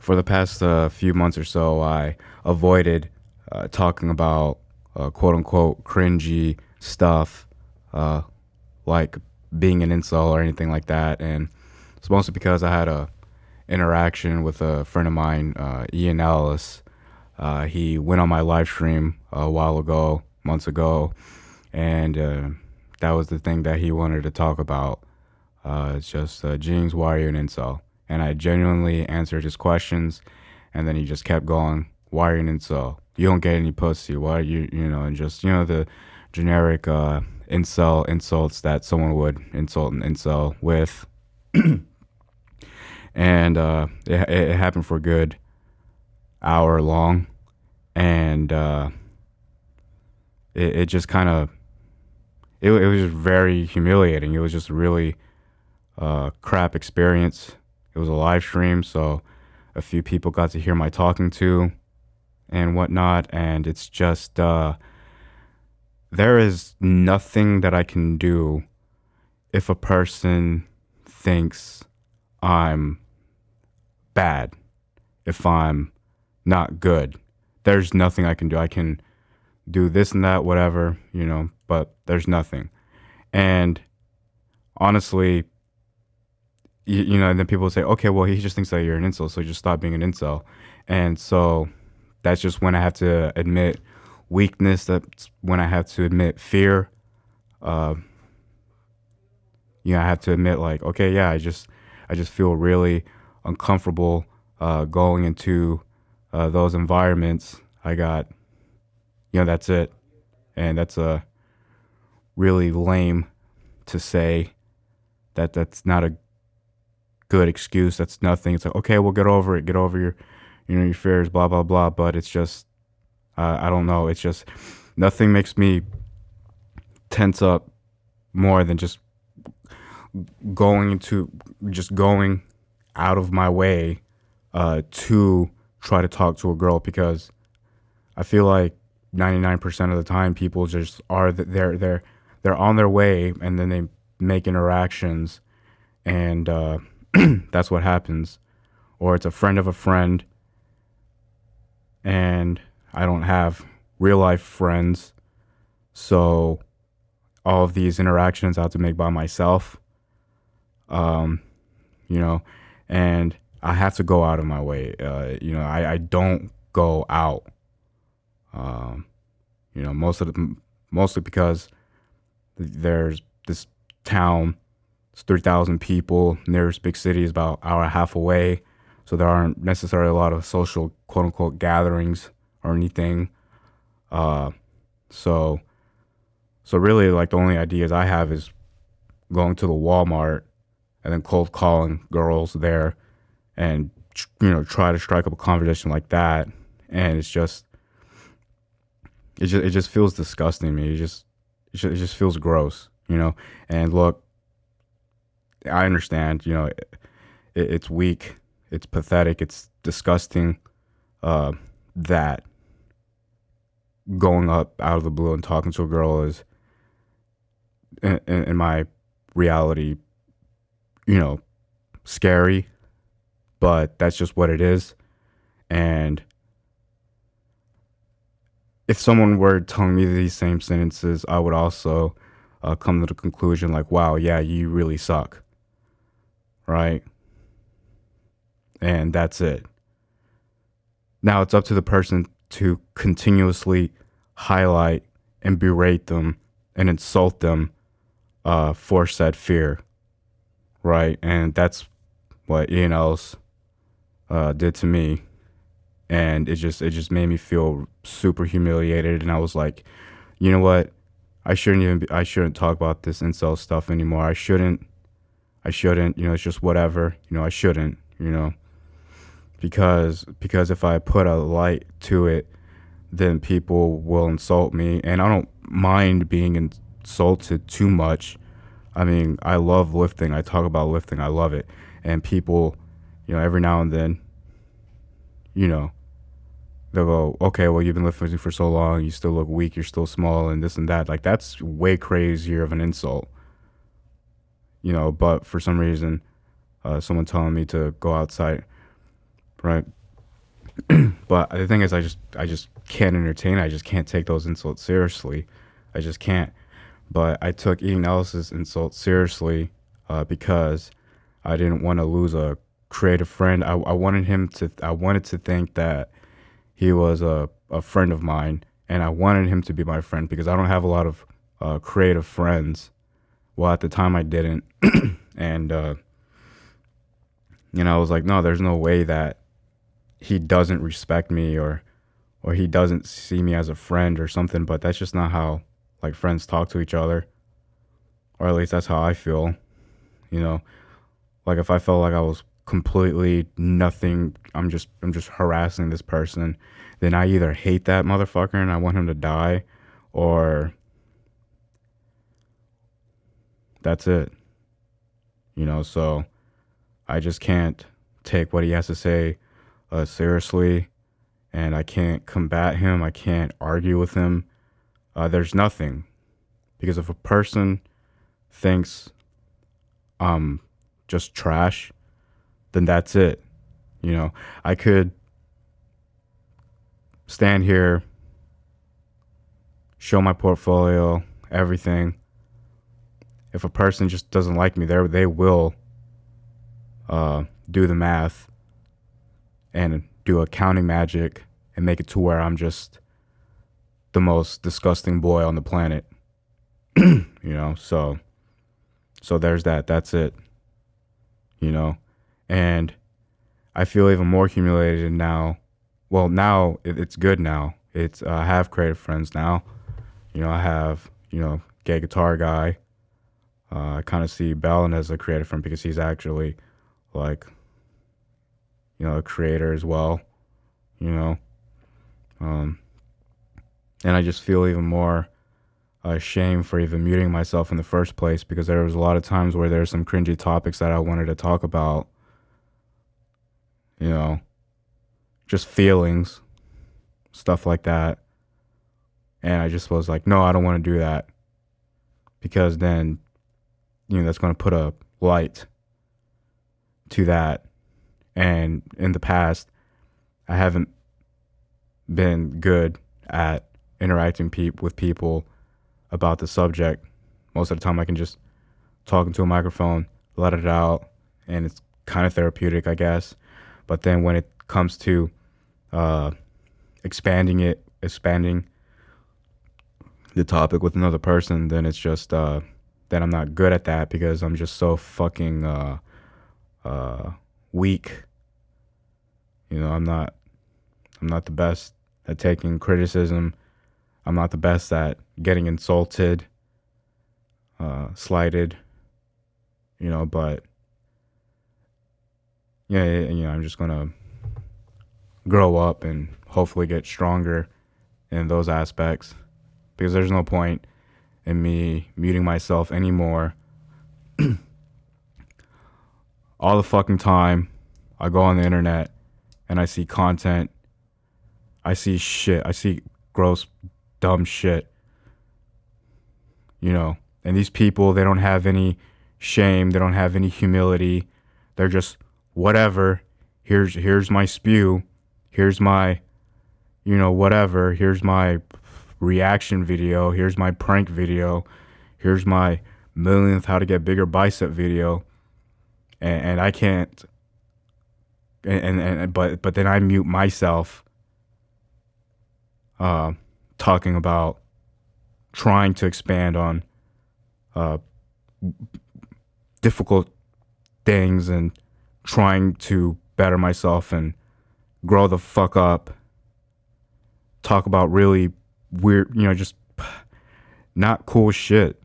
For the past few months or so, I avoided talking about quote unquote cringy stuff, uh, like being an incel or anything like that. And it's mostly because I had a interaction with a friend of mine, Ian Ellis. He went on my live stream a while ago, months ago, and that was the thing that he wanted to talk about. It's just, Jings, why are you an incel? And I genuinely answered his questions, and then he just kept going, why are you an incel? You don't get any pussy. Why are and just, the generic incel insults that someone would insult an incel with. And it happened for a good hour long. And it just kind of, it was just very humiliating. It was just really crap experience. It was a live stream, so a few people got to hear my talking to and whatnot, and it's just there is nothing that I can do if a person thinks I'm bad, if I'm not good. There's nothing I can do. I can do this and that, whatever, but there's nothing. And honestly, and then people say, okay, well, he just thinks that you're an incel, so just stop being an incel. And so that's just when I have to admit weakness. That's when I have to admit fear. Uh, I have to admit, like, okay, yeah, I just feel really uncomfortable going into those environments. I got, that's it. And that's really lame to say that that's not a good excuse. That's nothing. It's like, okay, well, get over it. Get over your fears, blah, blah, blah. But it's just, I don't know. It's just, nothing makes me tense up more than going out of my way to try to talk to a girl, because I feel like 99% of the time people just are, they're on their way, and then they make interactions, and that's what happens. Or it's a friend of a friend, and I don't have real life friends, so all of these interactions I have to make by myself. um, and I have to go out of my way. I don't go out, um, mostly because there's this town. It's 3,000 people. Nearest big city is about an hour and a half away. So there aren't necessarily a lot of social, quote unquote, gatherings or anything. Uh, so, so really, like, the only ideas I have is going to the Walmart and then cold calling girls there, and try to strike up a conversation like that. And it just feels disgusting to me. It just feels gross. And look, I understand, it's weak, it's pathetic, it's disgusting, that going up out of the blue and talking to a girl is, in my reality, scary, but that's just what it is. And if someone were telling me these same sentences, I would also come to the conclusion, like, wow, yeah, you really suck, right? And that's it. Now it's up to the person to continuously highlight and berate them and insult them for said fear, right? And that's what Ian Ellis did to me, and it just made me feel super humiliated. And I was like, you know what? I shouldn't talk about this incel stuff anymore. I shouldn't. It's just whatever. I shouldn't. Because if I put a light to it, then people will insult me, and I don't mind being insulted too much. I mean, I love lifting. I talk about lifting. I love it. And people, every now and then, you know, they'll go, okay, well, you've been lifting for so long. You still look weak. You're still small and this and that. Like, that's way crazier of an insult, But for some reason, someone telling me to go outside right? But the thing is, I just can't entertain it. I just can't take those insults seriously. I just can't. But I took Eating Ellis's insult seriously because I didn't want to lose a creative friend. I wanted him to. I wanted to think that he was a friend of mine, and I wanted him to be my friend because I don't have a lot of creative friends. Well, at the time I didn't, and I was like, no, there's no way that he doesn't respect me or he doesn't see me as a friend or something. But that's just not how like friends talk to each other, or at least that's how I feel. You know, like if I felt like I was completely nothing, I'm just harassing this person, then I either hate that motherfucker and I want him to die, or that's it. So I just can't take what he has to say seriously, and I can't combat him. I can't argue with him. There's nothing, because if a person thinks I'm just trash, then that's it. I could stand here, show my portfolio, everything. If a person just doesn't like me, they will do the math and do accounting magic and make it to where I'm just the most disgusting boy on the planet. So there's that. That's it. And I feel even more humiliated now. Well, now it's good now. It's I have creative friends now. I have gay guitar guy. I kind of see Ballin as a creative friend because he's actually like a creator as well. You know, um, and I just feel even more ashamed for even muting myself in the first place, because there was a lot of times where there's some cringy topics that I wanted to talk about. Just feelings, stuff like that. And I just was like, no, I don't want to do that, because then, that's going to put a light to that. And in the past, I haven't been good at interacting with people about the subject. Most of the time, I can just talk into a microphone, let it out, and it's kind of therapeutic, I guess. But then when it comes to expanding the topic with another person, then it's just that I'm not good at that, because I'm just so fucking weak. I'm not the best at taking criticism. I'm not the best at getting insulted, slighted. But yeah, I'm just gonna grow up and hopefully get stronger in those aspects, because there's no point in me muting myself anymore. All the fucking time I go on the internet and I see content, I see shit, I see gross, dumb shit, and these people, they don't have any shame, they don't have any humility, they're just whatever. Here's my spew, here's my whatever, here's my reaction video, here's my prank video, here's my millionth how to get bigger bicep video, and I can't, but then I mute myself talking about trying to expand on difficult things and trying to better myself and grow the fuck up, talk about really weird, just not cool shit.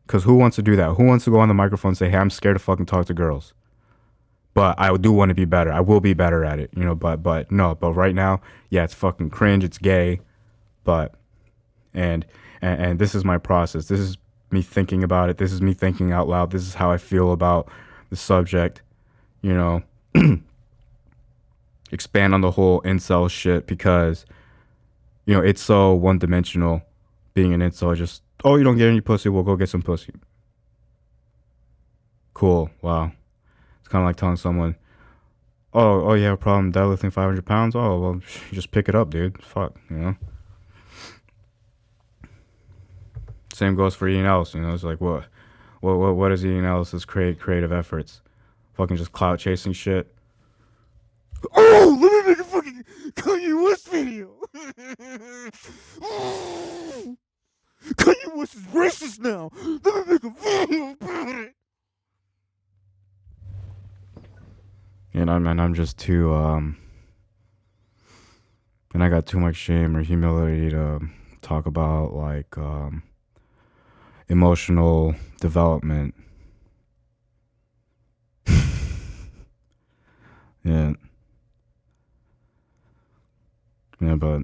Because who wants to do that? Who wants to go on the microphone and say, hey, I'm scared to fucking talk to girls, but I do want to be better. I will be better at it, but no, but right now, yeah, it's fucking cringe. It's gay. But, and this is my process. This is me thinking about it. This is me thinking out loud. This is how I feel about the subject, expand on the whole incel shit, because, it's so one dimensional being an incel. Just, oh, you don't get any pussy, well, go get some pussy. Cool. Wow. It's kind of like telling someone, Oh, you have a problem deadlifting 500 pounds? Oh, well, just pick it up, dude. Fuck, you know? Same goes for Ian Ellis, you know? It's like, what is Ian Ellis's creative efforts? Fucking just clout chasing shit. Oh, let me make a fucking Kanye West video. Kanye West is racist now. Let me make a video about it. And I'm just too, and I got too much shame or humility to talk about, like, emotional development. Yeah. Yeah, but